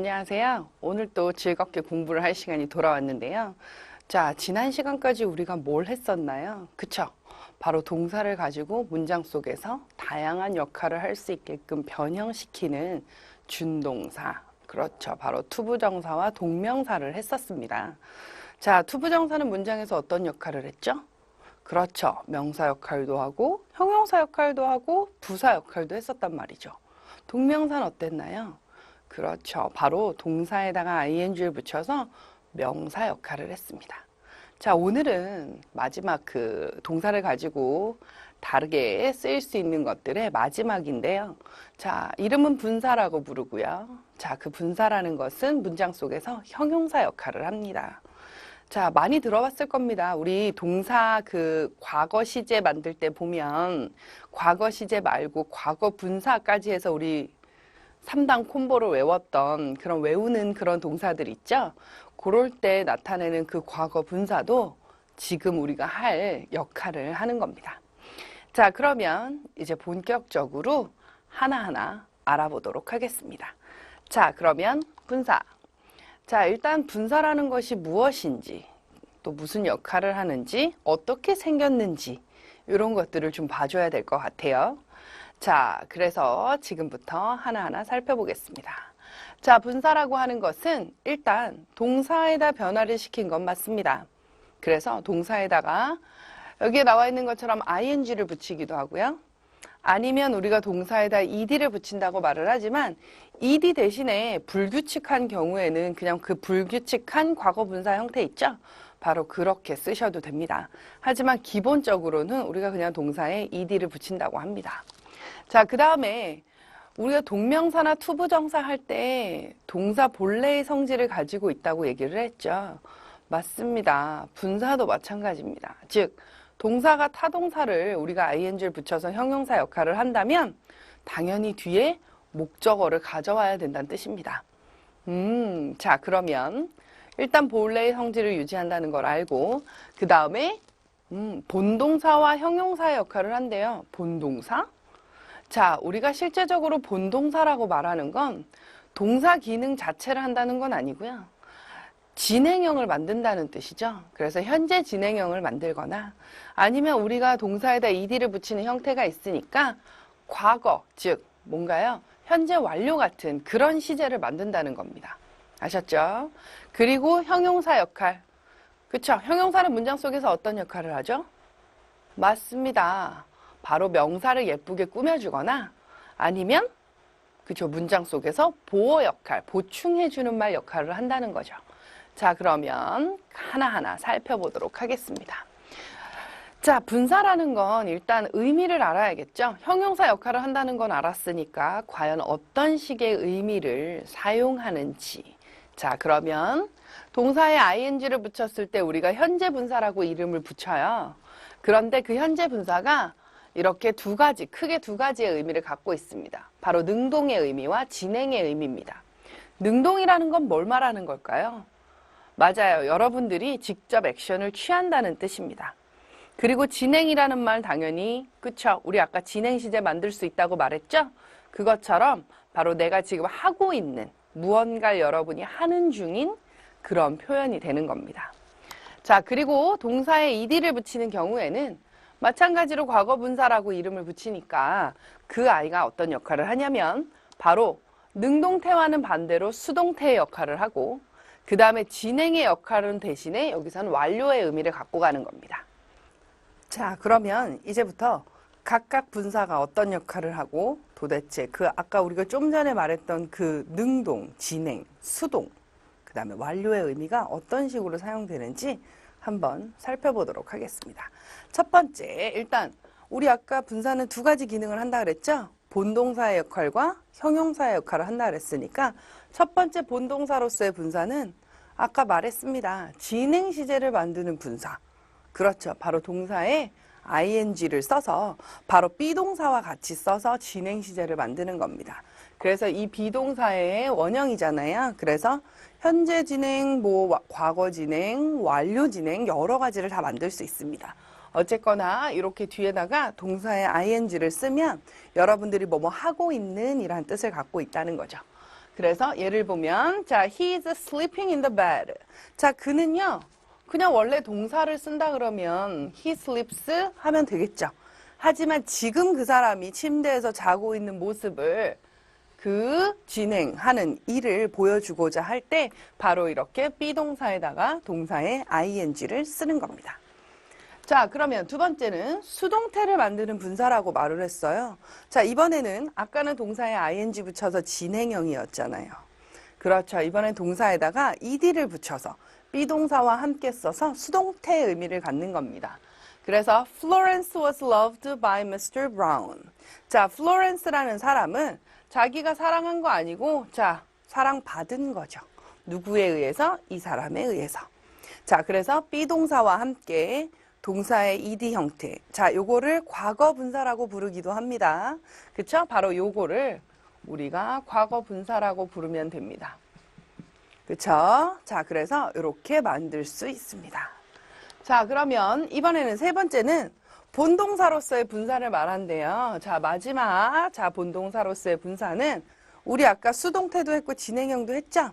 안녕하세요. 오늘 또 즐겁게 공부를 할 시간이 돌아왔는데요. 자, 지난 시간까지 우리가 뭘 했었나요? 그쵸? 바로 동사를 가지고 문장 속에서 다양한 역할을 할 수 있게끔 변형시키는 준동사. 그렇죠. 바로 투부정사와 동명사를 했었습니다. 자, 투부정사는 문장에서 어떤 역할을 했죠? 그렇죠. 명사 역할도 하고, 형용사 역할도 하고, 부사 역할도 했었단 말이죠. 동명사는 어땠나요? 그렇죠. 바로 동사에다가 ing를 붙여서 명사 역할을 했습니다. 자, 오늘은 마지막 그 동사를 가지고 다르게 쓰일 수 있는 것들의 마지막인데요. 자, 이름은 분사라고 부르고요. 자, 그 분사라는 것은 문장 속에서 형용사 역할을 합니다. 자, 많이 들어봤을 겁니다. 우리 동사 그 과거 시제 만들 때 보면 과거 시제 말고 과거 분사까지 해서 우리 3단 콤보로 외웠던 그런 외우는 그런 동사들 있죠? 그럴 때 나타내는 그 과거 분사도 지금 우리가 할 역할을 하는 겁니다. 자, 그러면 이제 본격적으로 하나하나 알아보도록 하겠습니다. 자, 그러면 분사. 자, 일단 분사라는 것이 무엇인지, 또 무슨 역할을 하는지, 어떻게 생겼는지 이런 것들을 좀 봐줘야 될 것 같아요. 자, 그래서 지금부터 하나하나 살펴보겠습니다. 자, 분사라고 하는 것은 일단 동사에다 변화를 시킨 건 맞습니다. 그래서 동사에다가 여기에 나와 있는 것처럼 ing를 붙이기도 하고요. 아니면 우리가 동사에다 ed를 붙인다고 말을 하지만 ed 대신에 불규칙한 경우에는 그냥 그 불규칙한 과거 분사 형태 있죠? 바로 그렇게 쓰셔도 됩니다. 하지만 기본적으로는 우리가 그냥 동사에 ed를 붙인다고 합니다. 자, 그 다음에 우리가 동명사나 투부정사 할 때 동사 본래의 성질을 가지고 있다고 얘기를 했죠. 맞습니다. 분사도 마찬가지입니다. 즉, 동사가 타동사를 우리가 ing를 붙여서 형용사 역할을 한다면 당연히 뒤에 목적어를 가져와야 된다는 뜻입니다. 자, 그러면 일단 본래의 성질을 유지한다는 걸 알고 그 다음에 본동사와 형용사의 역할을 한대요. 본동사? 자, 우리가 실제적으로 본동사라고 말하는 건 동사 기능 자체를 한다는 건 아니고요. 진행형을 만든다는 뜻이죠. 그래서 현재 진행형을 만들거나 아니면 우리가 동사에다 ed를 붙이는 형태가 있으니까 과거, 즉 뭔가요? 현재 완료 같은 그런 시제를 만든다는 겁니다. 아셨죠? 그리고 형용사 역할. 그쵸? 형용사는 문장 속에서 어떤 역할을 하죠? 맞습니다. 바로 명사를 예쁘게 꾸며주거나 아니면 그죠, 문장 속에서 보어 역할, 보충해주는 말 역할을 한다는 거죠. 자, 그러면 하나하나 살펴보도록 하겠습니다. 자, 분사라는 건 일단 의미를 알아야겠죠. 형용사 역할을 한다는 건 알았으니까 과연 어떤 식의 의미를 사용하는지. 자, 그러면 동사에 ing를 붙였을 때 우리가 현재 분사라고 이름을 붙여요. 그런데 그 현재 분사가 이렇게 두 가지, 크게 두 가지의 의미를 갖고 있습니다. 바로 능동의 의미와 진행의 의미입니다. 능동이라는 건 뭘 말하는 걸까요? 맞아요. 여러분들이 직접 액션을 취한다는 뜻입니다. 그리고 진행이라는 말 당연히, 그쵸? 우리 아까 진행 시제 만들 수 있다고 말했죠? 그것처럼 바로 내가 지금 하고 있는 무언가를 여러분이 하는 중인 그런 표현이 되는 겁니다. 자, 그리고 동사에 ed를 붙이는 경우에는 마찬가지로 과거 분사라고 이름을 붙이니까 그 아이가 어떤 역할을 하냐면 바로 능동태와는 반대로 수동태의 역할을 하고 그 다음에 진행의 역할은 대신에 여기서는 완료의 의미를 갖고 가는 겁니다. 자, 그러면 이제부터 각각 분사가 어떤 역할을 하고 도대체 그 아까 우리가 좀 전에 말했던 그 능동, 진행, 수동 그 다음에 완료의 의미가 어떤 식으로 사용되는지 한번 살펴보도록 하겠습니다. 첫 번째, 일단 우리 아까 분사는 두 가지 기능을 한다 그랬죠? 본동사의 역할과 형용사의 역할을 한다 그랬으니까 첫 번째 본동사로서의 분사는 아까 말했습니다. 진행 시제를 만드는 분사. 그렇죠. 바로 동사에 ing를 써서 바로 비동사와 같이 써서 진행 시제를 만드는 겁니다. 그래서 이 비동사의 원형이잖아요. 그래서 현재 진행, 과거 진행, 완료 진행 여러 가지를 다 만들 수 있습니다. 어쨌거나 이렇게 뒤에다가 동사의 ing를 쓰면 여러분들이 뭐뭐 하고 있는 이란 뜻을 갖고 있다는 거죠. 그래서 예를 보면, 자, he is sleeping in the bed. 자, 그는요, 그냥 원래 동사를 쓴다 그러면 he sleeps 하면 되겠죠. 하지만 지금 그 사람이 침대에서 자고 있는 모습을 그 진행하는 일을 보여주고자 할 때 바로 이렇게 비동사에다가 동사의 ing를 쓰는 겁니다. 자, 그러면 두 번째는 수동태를 만드는 분사라고 말을 했어요. 자, 이번에는 아까는 동사에 ing 붙여서 진행형이었잖아요. 그렇죠. 이번엔 동사에다가 ed를 붙여서 비동사와 함께 써서 수동태의 의미를 갖는 겁니다. 그래서 Florence was loved by Mr. Brown. 자, Florence라는 사람은 자기가 사랑한 거 아니고, 자, 사랑받은 거죠. 누구에 의해서? 이 사람에 의해서. 자, 그래서 비동사와 함께 동사의 ed 형태. 자, 요거를 과거 분사라고 부르기도 합니다. 그쵸? 바로 요거를 우리가 과거 분사라고 부르면 됩니다. 그쵸? 자, 그래서 이렇게 만들 수 있습니다. 자, 그러면 이번에는 세 번째는 본동사로서의 분사를 말한대요. 자, 마지막, 자, 본동사로서의 분사는 우리 아까 수동태도 했고 진행형도 했죠?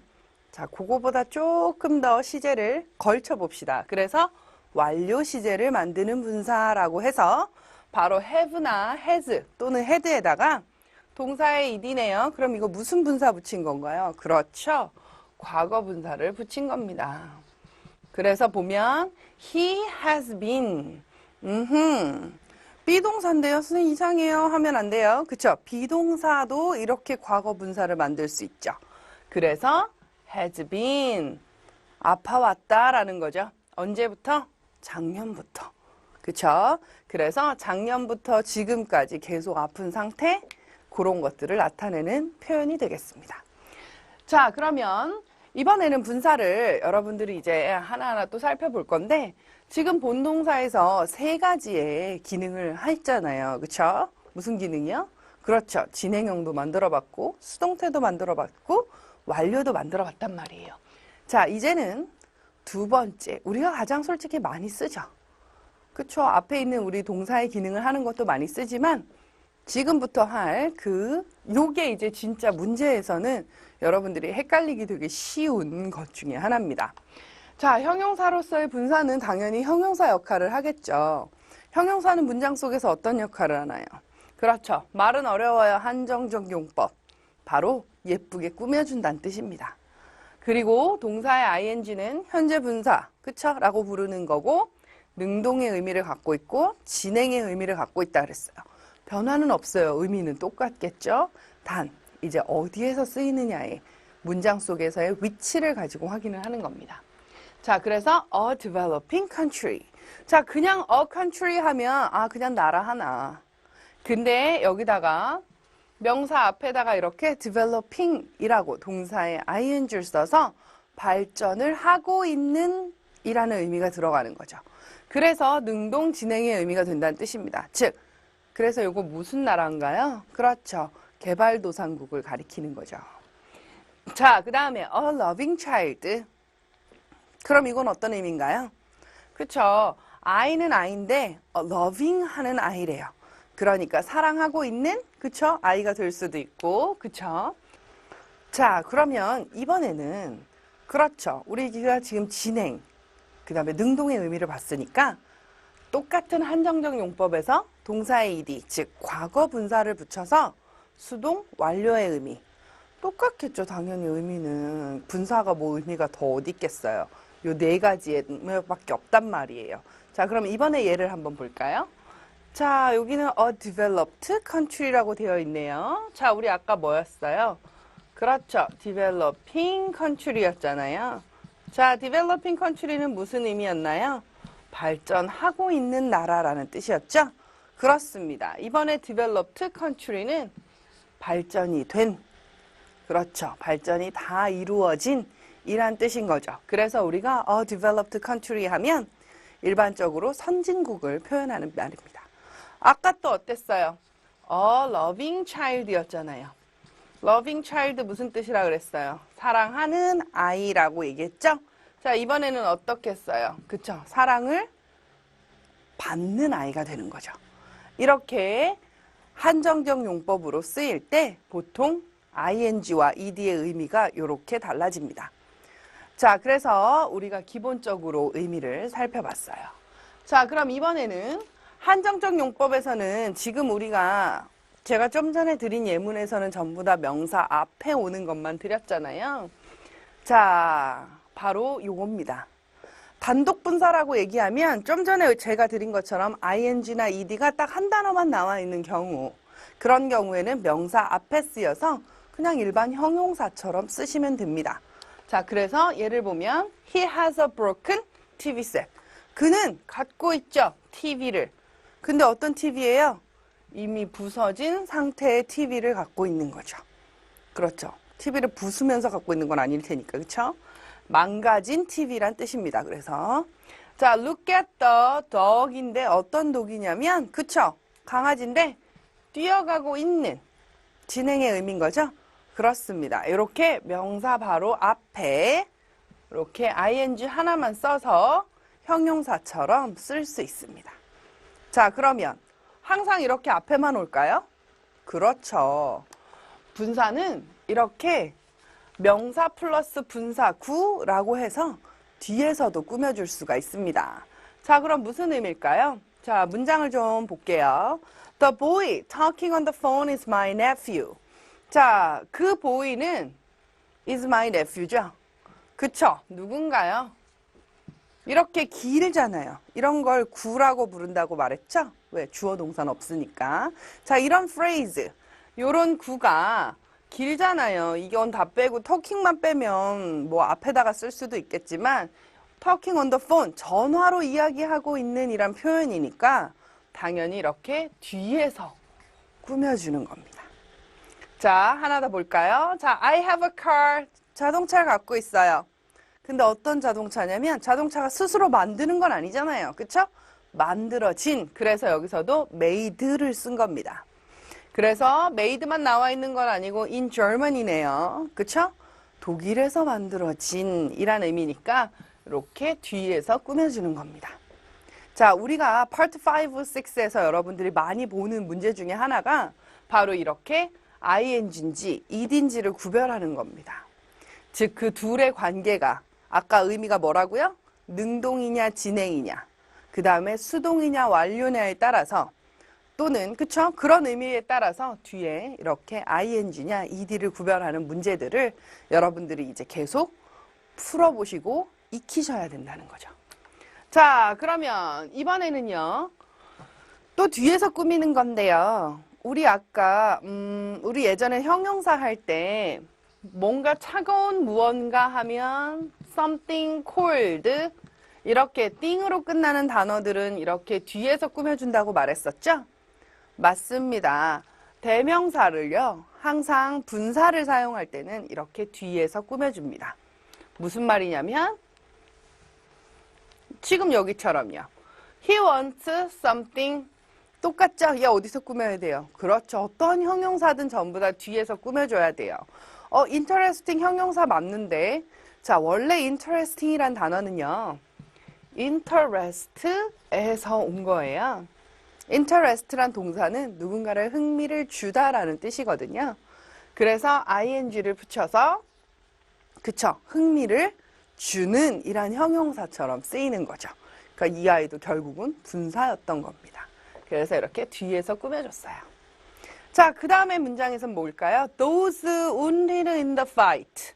자, 그거보다 조금 더 시제를 걸쳐 봅시다. 그래서 완료 시제를 만드는 분사라고 해서 바로 have나 has 또는 had에다가 동사의 ed네요. 그럼 이거 무슨 분사 붙인 건가요? 그렇죠. 과거 분사를 붙인 겁니다. 그래서 보면 he has been 비동사인데요. 선생님 이상해요 하면 안 돼요. 그쵸? 비동사도 이렇게 과거 분사를 만들 수 있죠. 그래서 has been 아파왔다라는 거죠. 언제부터? 작년부터. 그쵸? 그래서 작년부터 지금까지 계속 아픈 상태 그런 것들을 나타내는 표현이 되겠습니다. 자, 그러면 이번에는 분사를 여러분들이 이제 하나하나 또 살펴볼 건데 지금 본동사에서 세 가지의 기능을 했잖아요. 그쵸? 무슨 기능이요? 그렇죠. 진행형도 만들어봤고 수동태도 만들어봤고 완료도 만들어봤단 말이에요. 자, 이제는 두 번째, 우리가 가장 솔직히 많이 쓰죠. 그쵸? 앞에 있는 우리 동사의 기능을 하는 것도 많이 쓰지만 지금부터 할 요게 이제 진짜 문제에서는 여러분들이 헷갈리기 되게 쉬운 것 중에 하나입니다. 자, 형용사로서의 분사는 당연히 형용사 역할을 하겠죠. 형용사는 문장 속에서 어떤 역할을 하나요? 그렇죠. 말은 어려워야 한정적 용법. 바로 예쁘게 꾸며준다는 뜻입니다. 그리고 동사의 ing는 현재 분사, 그쵸? 라고 부르는 거고 능동의 의미를 갖고 있고 진행의 의미를 갖고 있다 그랬어요. 변화는 없어요. 의미는 똑같겠죠? 단 이제 어디에서 쓰이느냐에 문장 속에서의 위치를 가지고 확인을 하는 겁니다. 자, 그래서 a developing country. 자, 그냥 a country 하면 그냥 나라 하나. 근데 여기다가 명사 앞에다가 이렇게 developing이라고 동사의 ing를 써서 발전을 하고 있는 이라는 의미가 들어가는 거죠. 그래서 능동 진행의 의미가 된다는 뜻입니다. 즉, 그래서 이거 무슨 나라인가요? 그렇죠. 개발도상국을 가리키는 거죠. 자, 그 다음에 a loving child. 그럼 이건 어떤 의미인가요? 그쵸. 아이는 아이인데 loving 하는 아이래요. 그러니까 사랑하고 있는, 그쵸? 아이가 될 수도 있고, 그쵸? 자, 그러면 이번에는 그렇죠. 우리가 지금 진행, 그 다음에 능동의 의미를 봤으니까 똑같은 한정적 용법에서 동사의 ed, 즉 과거 분사를 붙여서 수동 완료의 의미. 똑같겠죠. 당연히 의미는. 분사가 뭐 의미가 더 어디 있겠어요. 요 네 가지의 의미밖에 없단 말이에요. 자, 그럼 이번에 예를 한번 볼까요? 자, 여기는 a developed country라고 되어 있네요. 자, 우리 아까 뭐였어요? 그렇죠. developing country였잖아요. 자, developing country는 무슨 의미였나요? 발전하고 있는 나라라는 뜻이었죠? 그렇습니다. 이번에 developed country는 발전이 된, 그렇죠. 발전이 다 이루어진 이란 뜻인 거죠. 그래서 우리가 a developed country 하면 일반적으로 선진국을 표현하는 말입니다. 아까 또 어땠어요? a loving child였잖아요. loving child 무슨 뜻이라 그랬어요? 사랑하는 아이라고 얘기했죠? 자, 이번에는 어떻게 써요? 그쵸? 사랑을 받는 아이가 되는 거죠. 이렇게 한정적 용법으로 쓰일 때 보통 ing와 ed의 의미가 이렇게 달라집니다. 자, 그래서 우리가 기본적으로 의미를 살펴봤어요. 자, 그럼 이번에는 한정적 용법에서는 지금 우리가 제가 좀 전에 드린 예문에서는 전부 다 명사 앞에 오는 것만 드렸잖아요. 자, 바로 요겁니다. 단독 분사라고 얘기하면 좀 전에 제가 드린 것처럼 ing나 ed가 딱 한 단어만 나와 있는 경우, 그런 경우에는 명사 앞에 쓰여서 그냥 일반 형용사처럼 쓰시면 됩니다. 자, 그래서 예를 보면 He has a broken TV set. 그는 갖고 있죠, TV를. 근데 어떤 TV예요? 이미 부서진 상태의 TV를 갖고 있는 거죠. 그렇죠. TV를 부수면서 갖고 있는 건 아닐 테니까, 그렇죠? 망가진 TV란 뜻입니다. 그래서 자, look at the dog인데 어떤 독이냐면, 그쵸? 강아지인데 뛰어가고 있는 진행의 의미인 거죠? 그렇습니다. 이렇게 명사 바로 앞에 이렇게 ing 하나만 써서 형용사처럼 쓸 수 있습니다. 자, 그러면 항상 이렇게 앞에만 올까요? 그렇죠. 분사는 이렇게 명사 플러스 분사구라고 해서 뒤에서도 꾸며줄 수가 있습니다. 자, 그럼 무슨 의미일까요? 자, 문장을 좀 볼게요. The boy talking on the phone is my nephew. 자, 그 boy는 is my nephew죠? 그쵸? 누군가요? 이렇게 길잖아요. 이런 걸 구라고 부른다고 말했죠? 왜? 주어 동사는 없으니까. 자, 이런 phrase, 요런 구가 길잖아요. 이건 다 빼고 talking만 빼면 뭐 앞에다가 쓸 수도 있겠지만 talking on the phone, 전화로 이야기하고 있는 이란 표현이니까 당연히 이렇게 뒤에서 꾸며주는 겁니다. 자, 하나 더 볼까요? 자, I have a car. 자동차를 갖고 있어요. 근데 어떤 자동차냐면 자동차가 스스로 만드는 건 아니잖아요. 그쵸? 만들어진. 그래서 여기서도 made를 쓴 겁니다. 그래서 made만 나와 있는 건 아니고 in Germany네요. 그쵸? 독일에서 만들어진 이란 의미니까 이렇게 뒤에서 꾸며주는 겁니다. 자, 우리가 Part 5, 6에서 여러분들이 많이 보는 문제 중에 하나가 바로 이렇게 ing인지 ed인지를 구별하는 겁니다. 즉, 그 둘의 관계가 아까 의미가 뭐라고요? 능동이냐 진행이냐, 그 다음에 수동이냐 완료냐에 따라서 또는 그쵸? 그런 의미에 따라서 뒤에 이렇게 ing냐 ed를 구별하는 문제들을 여러분들이 이제 계속 풀어보시고 익히셔야 된다는 거죠. 자, 그러면 이번에는요, 또 뒤에서 꾸미는 건데요. 우리 아까 우리 예전에 형용사 할 때 뭔가 차가운 무언가 하면 something cold, 이렇게 띵으로 끝나는 단어들은 이렇게 뒤에서 꾸며준다고 말했었죠? 맞습니다. 대명사를요, 항상 분사를 사용할 때는 이렇게 뒤에서 꾸며줍니다. 무슨 말이냐면 지금 여기처럼요. He wants something. 똑같죠? 얘 어디서 꾸며야 돼요? 그렇죠. 어떤 형용사든 전부 다 뒤에서 꾸며줘야 돼요. interesting 형용사 맞는데, 자, 원래 interesting이란 단어는요, interest에서 온 거예요. interest란 동사는 누군가를 흥미를 주다라는 뜻이거든요. 그래서 ing를 붙여서, 그쵸, 흥미를 주는 이란 형용사처럼 쓰이는 거죠. 그러니까 이 아이도 결국은 분사였던 겁니다. 그래서 이렇게 뒤에서 꾸며줬어요. 자, 그 다음에 문장에서는 뭘까요? Those wounded in the fight.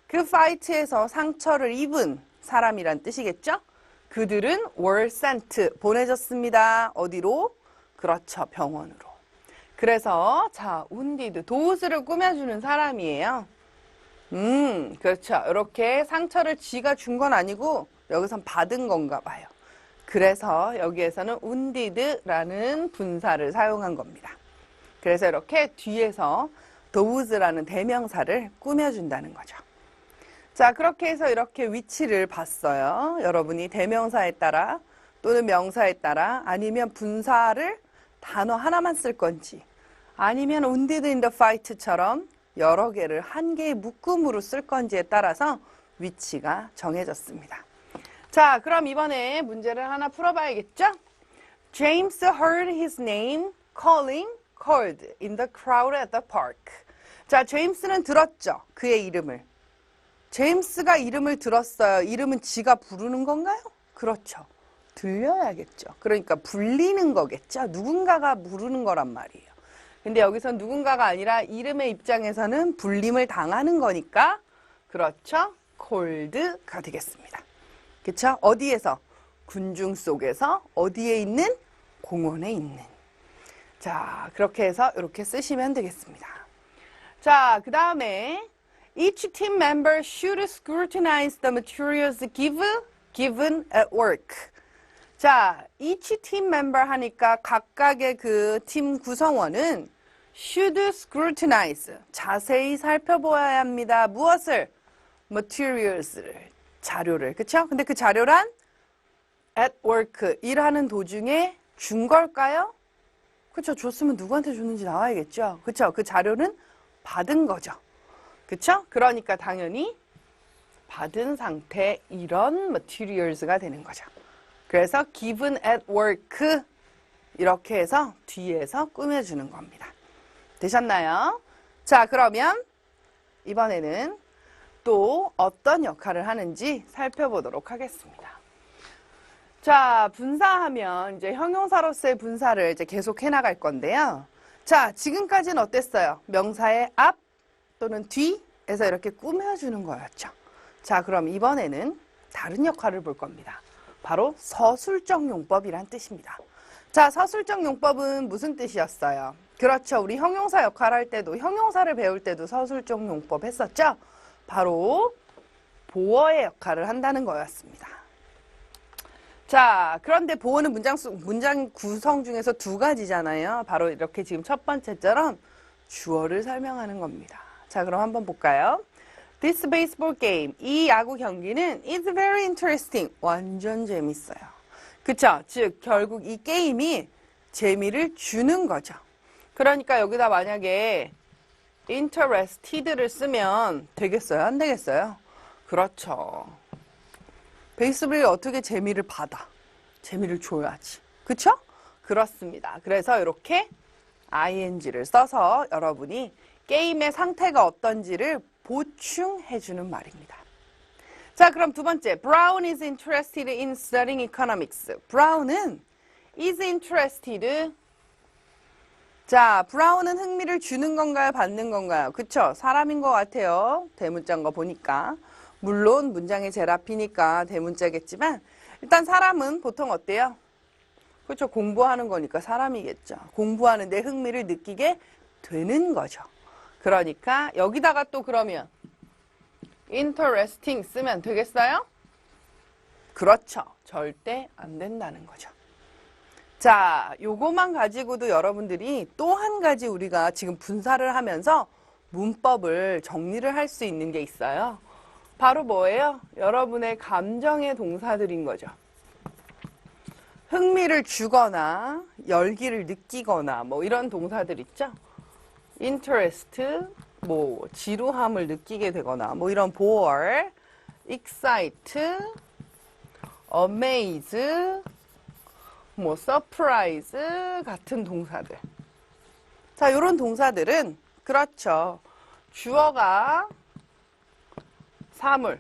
그 fight에서 상처를 입은 사람이란 뜻이겠죠? 그들은 were sent, 보내졌습니다. 어디로? 그렇죠, 병원으로. 그래서 자, wounded, those를 꾸며주는 사람이에요. 그렇죠. 이렇게 상처를 지가 준 건 아니고 여기선 받은 건가 봐요. 그래서 여기에서는 wounded라는 분사를 사용한 겁니다. 그래서 이렇게 뒤에서 those라는 대명사를 꾸며준다는 거죠. 자, 그렇게 해서 이렇게 위치를 봤어요. 여러분이 대명사에 따라 또는 명사에 따라 아니면 분사를 단어 하나만 쓸 건지 아니면 wounded in the fight처럼 여러 개를 한 개의 묶음으로 쓸 건지에 따라서 위치가 정해졌습니다. 자, 그럼 이번에 문제를 하나 풀어봐야겠죠? James heard his name called in the crowd at the park. 자, 제임스는 들었죠. 그의 이름을. 제임스가 이름을 들었어요. 이름은 지가 부르는 건가요? 그렇죠. 들려야겠죠. 그러니까 불리는 거겠죠. 누군가가 부르는 거란 말이에요. 근데 여기서 누군가가 아니라 이름의 입장에서는 불림을 당하는 거니까 그렇죠. called가 되겠습니다. 그렇죠? 어디에서? 군중 속에서 어디에 있는? 공원에 있는. 자, 그렇게 해서 이렇게 쓰시면 되겠습니다. 자, 그 다음에 Each team member should scrutinize the materials given at work. 자, each team member 하니까 각각의 그 팀 구성원은 should scrutinize, 자세히 살펴보아야 합니다. 무엇을? materials를, 자료를. 그쵸? 근데 그 자료란 at work, 일하는 도중에 준 걸까요? 그쵸? 줬으면 누구한테 줬는지 나와야겠죠? 그쵸? 그 자료는 받은 거죠. 그쵸? 그러니까 당연히 받은 상태 이런 materials가 되는 거죠. 그래서 given at work 이렇게 해서 뒤에서 꾸며주는 겁니다. 되셨나요? 자, 그러면 이번에는 또 어떤 역할을 하는지 살펴보도록 하겠습니다. 자, 분사하면 이제 형용사로서의 분사를 이제 계속 해나갈 건데요. 자, 지금까지는 어땠어요? 명사의 앞 또는 뒤에서 이렇게 꾸며주는 거였죠. 자, 그럼 이번에는 다른 역할을 볼 겁니다. 바로 서술적 용법이란 뜻입니다. 자, 서술적 용법은 무슨 뜻이었어요? 그렇죠. 우리 형용사 역할할 때도, 형용사를 배울 때도 서술적 용법 했었죠? 바로 보어의 역할을 한다는 거였습니다. 자, 그런데 보어는 문장 구성 중에서 두 가지잖아요. 바로 이렇게 지금 첫 번째처럼 주어를 설명하는 겁니다. 자, 그럼 한번 볼까요? This baseball game, 이 야구 경기는 is very interesting. 완전 재밌어요. 그쵸? 즉, 결국 이 게임이 재미를 주는 거죠. 그러니까 여기다 만약에 interested를 쓰면 되겠어요? 안 되겠어요? 그렇죠. 베이스볼이 어떻게 재미를 받아? 재미를 줘야지. 그쵸? 그렇습니다. 그래서 이렇게 ing를 써서 여러분이 게임의 상태가 어떤지를 보충해주는 말입니다. 자, 그럼 두 번째. Brown is interested in studying economics. Brown은 is interested. 자, Brown은 흥미를 주는 건가요? 받는 건가요? 그쵸? 사람인 것 같아요. 대문자인 거 보니까. 물론 문장이 제일 앞이니까 대문자겠지만 일단 사람은 보통 어때요? 그렇죠. 공부하는 거니까 사람이겠죠. 공부하는데 흥미를 느끼게 되는 거죠. 그러니까 여기다가 또 그러면 interesting 쓰면 되겠어요? 그렇죠. 절대 안 된다는 거죠. 자, 요거만 가지고도 여러분들이 또 한 가지 우리가 지금 분사를 하면서 문법을 정리를 할 수 있는 게 있어요. 바로 뭐예요? 여러분의 감정의 동사들인 거죠. 흥미를 주거나 열기를 느끼거나 뭐 이런 동사들 있죠? interest, 뭐 지루함을 느끼게 되거나 뭐 이런 bore, excite, amaze, 뭐 surprise 같은 동사들. 자, 이런 동사들은 그렇죠. 주어가 사물,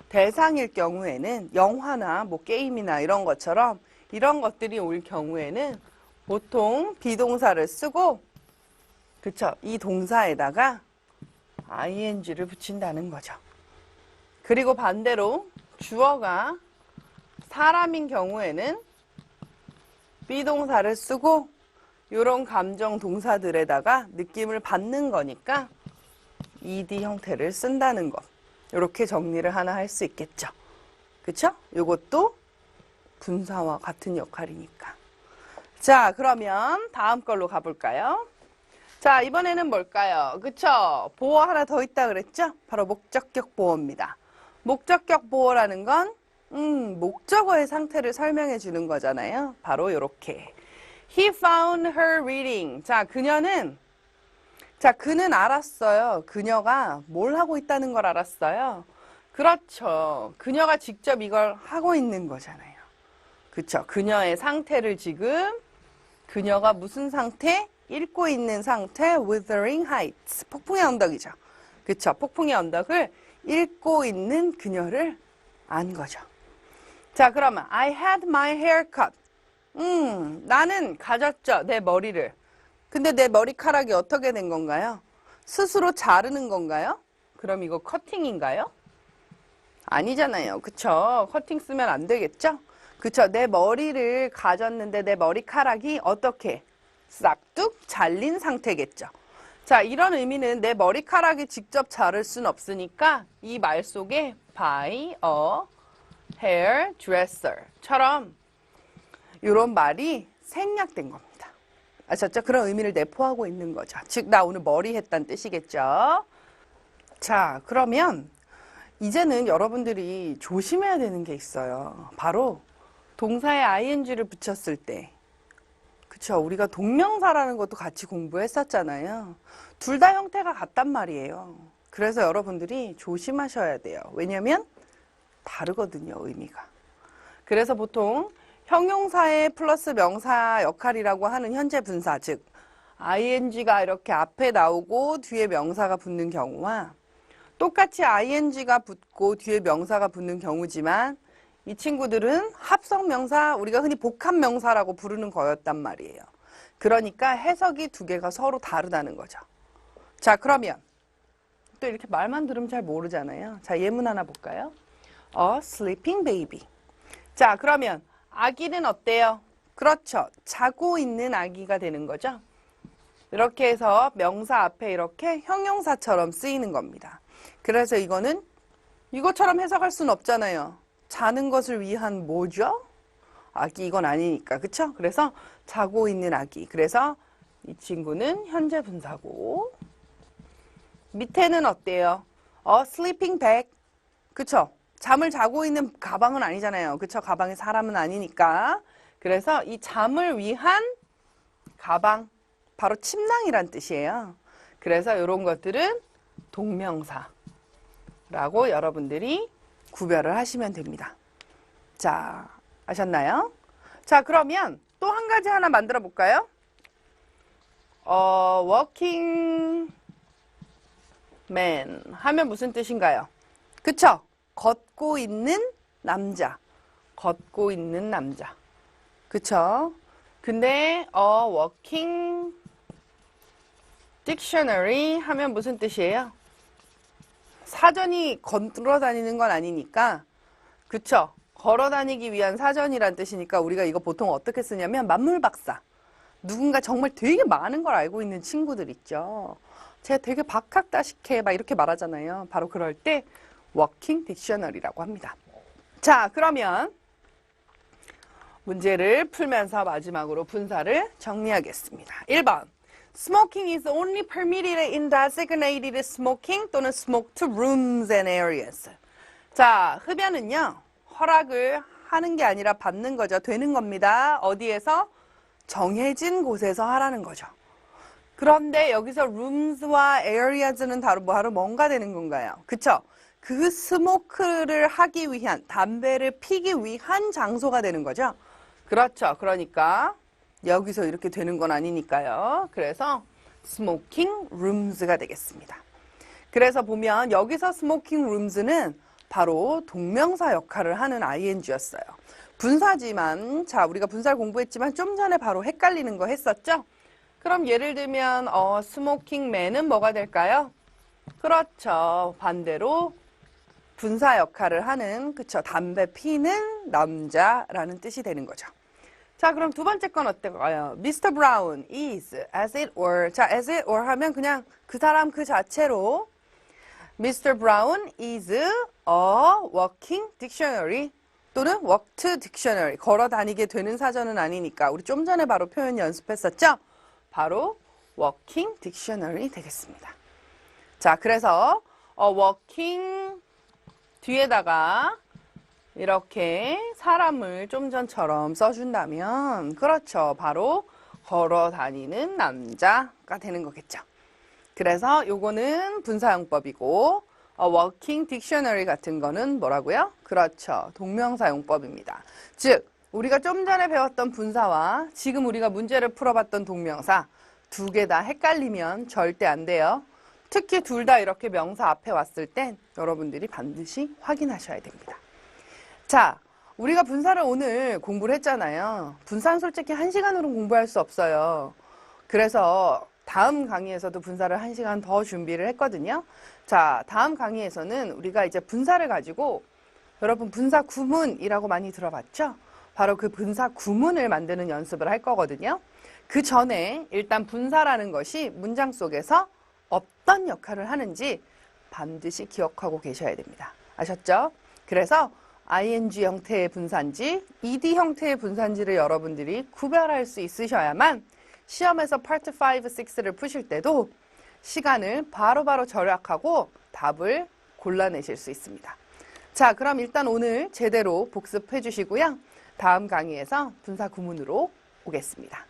대상일 경우에는 영화나 뭐 게임이나 이런 것처럼 이런 것들이 올 경우에는 보통 비동사를 쓰고 그쵸? 이 동사에다가 ing를 붙인다는 거죠. 그리고 반대로 주어가 사람인 경우에는 비동사를 쓰고 이런 감정 동사들에다가 느낌을 받는 거니까 ed 형태를 쓴다는 것. 이렇게 정리를 하나 할 수 있겠죠. 그쵸? 이것도 분사와 같은 역할이니까. 자, 그러면 다음 걸로 가볼까요? 자, 이번에는 뭘까요? 그쵸? 보어 하나 더 있다 그랬죠? 바로 목적격 보어입니다. 목적격 보어라는 건 목적어의 상태를 설명해 주는 거잖아요. 바로 이렇게. He found her reading. 자, 그는 알았어요. 그녀가 뭘 하고 있다는 걸 알았어요. 그렇죠. 그녀가 직접 이걸 하고 있는 거잖아요. 그쵸? 그녀의 상태를 지금 그녀가 무슨 상태? 읽고 있는 상태, Wuthering Heights. 폭풍의 언덕이죠. 그쵸? 폭풍의 언덕을 읽고 있는 그녀를 안 거죠. 자, 그러면 I had my hair cut. 나는 가졌죠. 내 머리를. 근데 내 머리카락이 어떻게 된 건가요? 스스로 자르는 건가요? 그럼 이거 커팅인가요? 아니잖아요. 그쵸? 커팅 쓰면 안 되겠죠? 그쵸? 내 머리를 가졌는데 내 머리카락이 어떻게 싹둑 잘린 상태겠죠. 자, 이런 의미는 내 머리카락이 직접 자를 순 없으니까 이 말 속에 by a hairdresser처럼 이런 말이 생략된 겁니다. 아셨죠? 그런 의미를 내포하고 있는 거죠. 즉, 나 오늘 머리 했다는 뜻이겠죠. 자, 그러면 이제는 여러분들이 조심해야 되는 게 있어요. 바로 동사에 ing를 붙였을 때, 그쵸? 우리가 동명사라는 것도 같이 공부했었잖아요. 둘 다 형태가 같단 말이에요. 그래서 여러분들이 조심하셔야 돼요. 왜냐면 다르거든요, 의미가. 그래서 보통 형용사의 플러스 명사 역할이라고 하는 현재 분사, 즉 ing가 이렇게 앞에 나오고 뒤에 명사가 붙는 경우와 똑같이 ing가 붙고 뒤에 명사가 붙는 경우지만 이 친구들은 합성명사, 우리가 흔히 복합명사라고 부르는 거였단 말이에요. 그러니까 해석이 두 개가 서로 다르다는 거죠. 자, 그러면 또 이렇게 말만 들으면 잘 모르잖아요. 자, 예문 하나 볼까요? A sleeping baby. 자, 그러면 아기는 어때요? 그렇죠. 자고 있는 아기가 되는 거죠. 이렇게 해서 명사 앞에 이렇게 형용사처럼 쓰이는 겁니다. 그래서 이거는 이것처럼 해석할 수는 없잖아요. 자는 것을 위한 뭐죠? 아기, 이건 아니니까. 그쵸? 그래서 자고 있는 아기. 그래서 이 친구는 현재 분사고, 밑에는 어때요? sleeping bag. 그쵸? 잠을 자고 있는 가방은 아니잖아요. 그쵸? 가방에 사람은 아니니까. 그래서 이 잠을 위한 가방, 바로 침낭이란 뜻이에요. 그래서 이런 것들은 동명사라고 여러분들이 구별을 하시면 됩니다. 자, 아셨나요? 자, 그러면 또 한 가지 하나 만들어 볼까요? working man 하면 무슨 뜻인가요? 그쵸? 걷고 있는 남자. 걷고 있는 남자. 그쵸? 근데 working dictionary 하면 무슨 뜻이에요? 사전이 걸어 다니는 건 아니니까, 그쵸? 걸어 다니기 위한 사전이란 뜻이니까 우리가 이거 보통 어떻게 쓰냐면 만물박사. 누군가 정말 되게 많은 걸 알고 있는 친구들 있죠. 제가 되게 박학다식해 막 이렇게 말하잖아요. 바로 그럴 때 워킹 딕셔너리라고 합니다. 자, 그러면 문제를 풀면서 마지막으로 분사를 정리하겠습니다. 1번. Smoking is only permitted in designated smoking 또는 smoked rooms and areas. 자, 흡연은요, 허락을 하는 게 아니라 받는 거죠. 되는 겁니다. 어디에서? 정해진 곳에서 하라는 거죠. 그런데 여기서 rooms와 areas는 바로 뭔가 되는 건가요? 그쵸? 그 스모크를 하기 위한, 담배를 피기 위한 장소가 되는 거죠. 그렇죠. 그러니까 여기서 이렇게 되는 건 아니니까요. 그래서 smoking rooms가 되겠습니다. 그래서 보면 여기서 smoking rooms는 바로 동명사 역할을 하는 ing였어요. 분사지만, 자, 우리가 분사를 공부했지만 좀 전에 바로 헷갈리는 거 했었죠? 그럼 예를 들면 smoking man은 뭐가 될까요? 그렇죠. 반대로 분사 역할을 하는, 그쵸, 담배 피는 남자라는 뜻이 되는 거죠. 자, 그럼 두 번째 건 어떨까요? Mr. Brown is, as it were. 자, as it were 하면 그냥 그 사람 그 자체로 Mr. Brown is a walking dictionary 또는 walked dictionary. 걸어 다니게 되는 사전은 아니니까 우리 좀 전에 바로 표현 연습했었죠? 바로 walking dictionary 되겠습니다. 자, 그래서 walking 뒤에다가 이렇게 사람을 좀 전처럼 써준다면, 그렇죠, 바로 걸어 다니는 남자가 되는 거겠죠. 그래서 요거는 분사용법이고 working dictionary 같은 거는 뭐라고요? 그렇죠, 동명사용법입니다. 즉 우리가 좀 전에 배웠던 분사와 지금 우리가 문제를 풀어봤던 동명사 두 개 다 헷갈리면 절대 안 돼요. 특히 둘 다 이렇게 명사 앞에 왔을 땐 여러분들이 반드시 확인하셔야 됩니다. 자, 우리가 분사를 오늘 공부를 했잖아요. 분사는 솔직히 1시간으로 공부할 수 없어요. 그래서 다음 강의에서도 분사를 1시간 더 준비를 했거든요. 자, 다음 강의에서는 우리가 이제 분사를 가지고 여러분 분사 구문이라고 많이 들어봤죠? 바로 그 분사 구문을 만드는 연습을 할 거거든요. 그 전에 일단 분사라는 것이 문장 속에서 어떤 역할을 하는지 반드시 기억하고 계셔야 됩니다. 아셨죠? 그래서 ing 형태의 분사인지 ed 형태의 분사인지를 여러분들이 구별할 수 있으셔야만 시험에서 파트 5, 6를 푸실 때도 시간을 바로바로 절약하고 답을 골라내실 수 있습니다. 자, 그럼 일단 오늘 제대로 복습해 주시고요. 다음 강의에서 분사 구문으로 오겠습니다.